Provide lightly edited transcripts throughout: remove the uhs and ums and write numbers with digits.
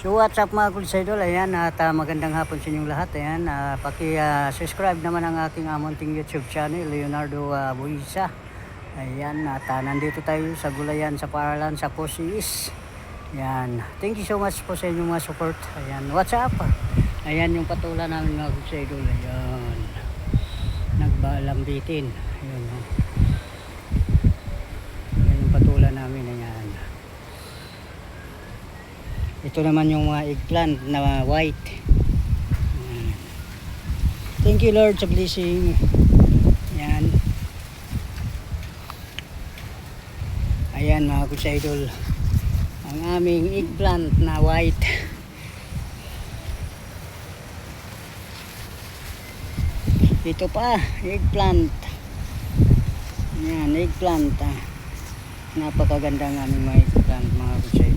So what's up mga Kulsidol, ayan at magandang hapon sa inyong lahat. Ayan, paki-subscribe naman ang aking munting YouTube channel, Leonardo Buisa. Ayan, at nandito tayo sa Gulayan, sa Paralan, sa Cosi. Ayan, thank you so much po sa inyong mga support. Ayan, what's up? Ayan yung patula namin mga Kulsidol. Ayan, nagbalambitin. Ayan, ayan yung patula namin. Ayan. Ito naman yung mga eggplant na white. Thank you Lord sa blessing. Ayan. Ayan mga Kulsidol, ang aming eggplant na white. Ito pa, eggplant. Ayan, eggplant. Napakaganda ng aming mga eggplant mga Kulsidol.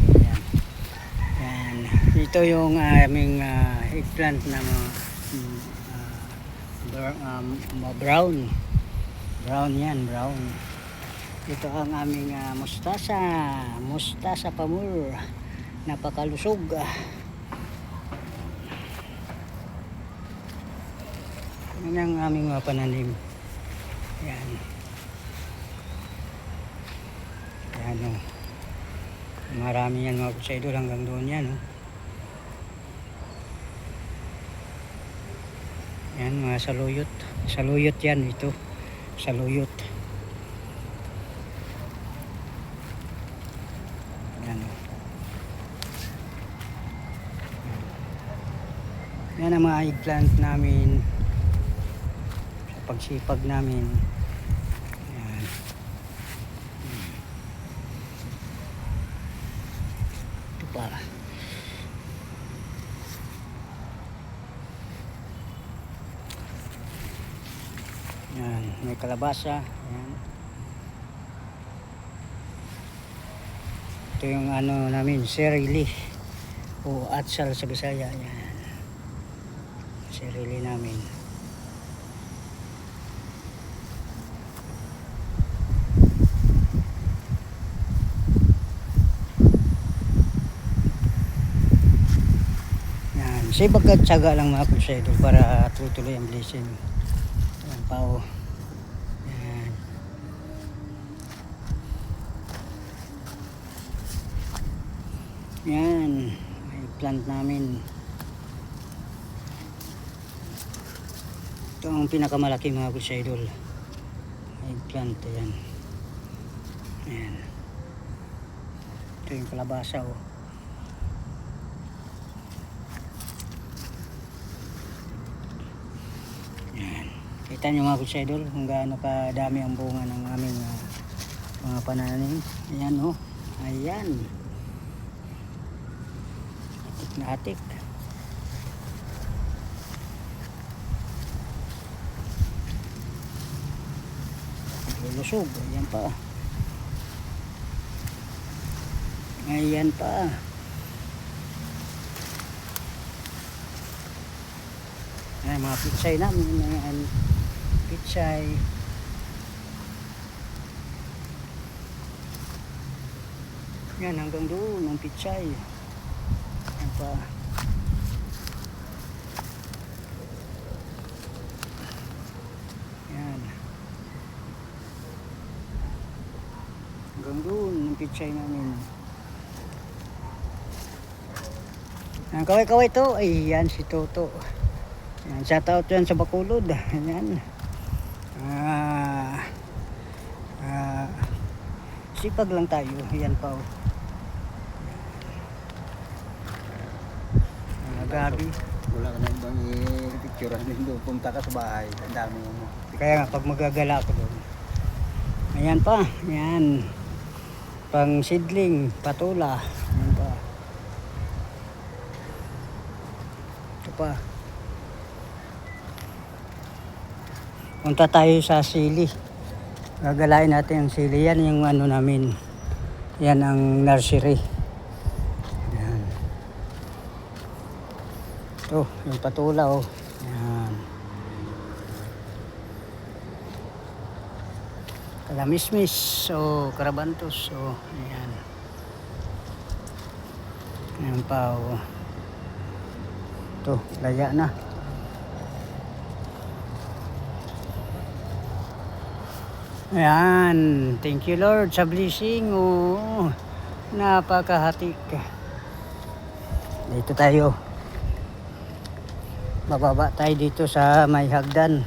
Ito yung aming eggplant na brown. Brown yan, brown. Ito ang aming mustasa pamur. Napakalusog. Yan ang aming mga pananim. Yan. Yan o. Marami yan mga Kulsidol hanggang doon yan o. Yan mga saluyot. Saluyot yan ito. Saluyot. Yan. Yan ang mga eggplant namin. Sa pagsipag namin. Yan. Ito pa. Yan, may kalabasa. Yan. Ito yung ano namin, serili o atsal sa Bisaya. Yan. Serili namin. Yan, sipag at tiyaga lang mga Kulsidol para tutuloy ang blessing. Yan pao. Yan. Yan. May plant namin. Ito ang pinakamalaki mga Kulsidol. May plant. Yan. Yan. Ito yung kalabasa oh. Yan. Kita nyo mga Kulsidol kung gaano kadami ang bunga ng aming mga pananim. Ayan o. Ayan. Atik na atik. Lulusog. Ayan pa. Ayan pa. Ayan mga pitsay namin. Ayan. Pitsay. Yan hanggang doon ang pitsay. Yan pa. Yan. Hanggang doon ang pitsay namin. Yan, kaway-kaway to. Ay yan si Toto. Yan, shout out yan sa Bacolod. Yan. Sipag lang tayo. Yan pa oh. Gabi. Wala ka na ibang i-picturean din doon. Punta ka sa bahay. Ang dami mo. Kaya nga pag magagala ako doon. Ayan pa. Ayan. Pang seedling. Patula. Ayan pa. Ito pa. Punta tayo sa sili. Gagalain natin ang sili. Yan yung ano namin. Yan ang nursery. Yan. Ito, yung patula oh. Yan. Kalamismis o karabantos. So, ayan. Ayan pa oh. Ito, laya na. Ayan, thank you Lord sa blessing. Oh, napakahatik. Dito tayo. Bababa tayo dito sa may hagdan.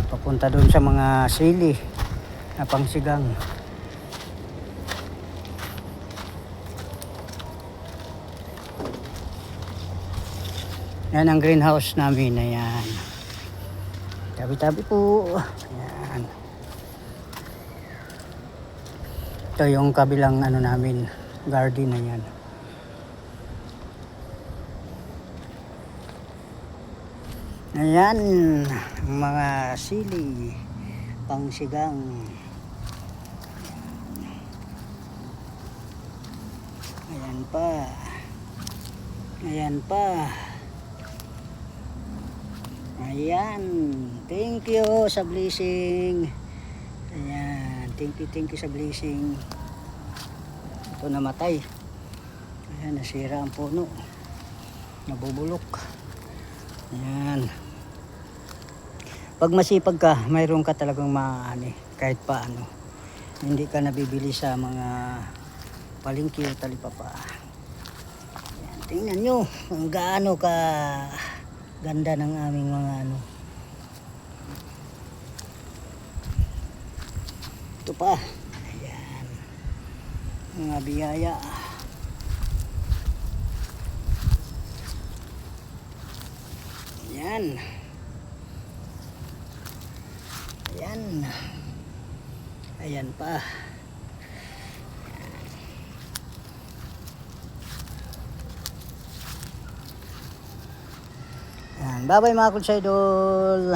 Papunta doon sa mga sili na pangsigang. Yan ang greenhouse namin. Ayan. Tabi-tabi po. Ayan. Ito yung kabilang ano namin, garden na yan. Ayan, ang mga sili, pangsigang. Ayan pa. Ayan pa. Ayan, thank you sa blessing. Ayan, thank you sa blessing. Ito namatay. Ayan, nasira ang puno. Nabubulok. Ayan. Pag masipag ka, mayroon ka talagang maani kahit paano. Hindi ka nabibili sa mga palengke o talipapa. Ayan, tingnan nyo kung gaano ka ganda ng aming mga ano. Ito pa. Ayan. Mga biyaya. Ayan. Ayan. Ayan pa. Ayan. Bye bye mga kutsa idol.